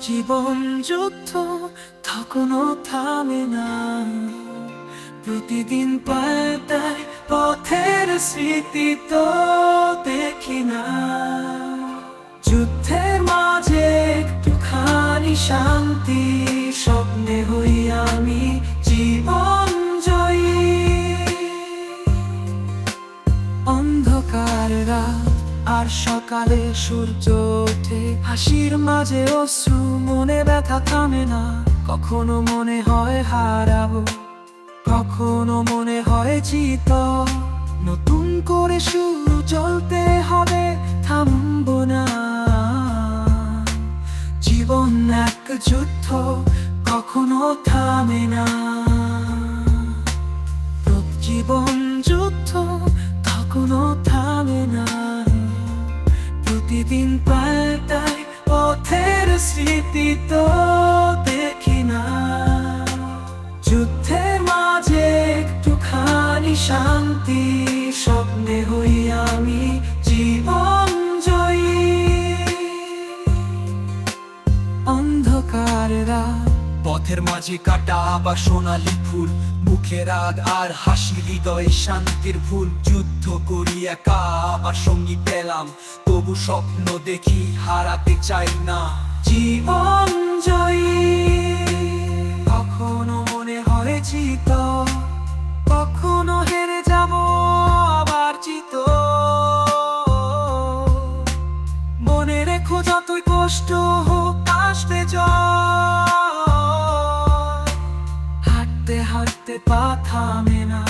জীবন যুদ্ধ তখনও থামে না, প্রতিদিন পাল্টায় পথের স্মৃতি তো দেখি না। যুদ্ধের মাঝে একটুখানি শান্তি, স্বপ্নে হই আমি জীবন জয়ী। অন্ধকার রাত আর সকালে সূর্য ওঠে, হাসির মাঝে অশ্রু, মনে ব্যথা থামে না। কখনো মনে হয় হারাবো, কখনো মনে হয় জিত। নতুন করে শুরু, চলতে হবে, থামবো না। জীবন এক যুদ্ধ, কখনো থামে না। জীবন যুদ্ধ কখনো থামে না, প্রতিদিন পাল্টায় পথের স্মৃতি তো দেখি না। যুদ্ধের মাঝে একটুখানি শান্তি, স্বপ্নে হই আমি জীবন জয়ী। অন্ধকার রাত, পথের মাঝে কাটা আবার সোনালি ফুল, মুখে রাগ আর হাসি, হৃদয়ে শান্তির ভুল। যুদ্ধ করি একা, আবার সঙ্গী পেলাম, তবু স্বপ্ন দেখি, হারাতে চাই না। জীবন জয়ী, কখনো মনে হয় জিত, কখনো হেরে যাব আবার জিত। মনে রেখো যতই কষ্ট হোক, আসবে জয়। হাঁটতে হাঁটতে পা থামে না,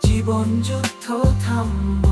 জীবন যুদ্ধ থামবে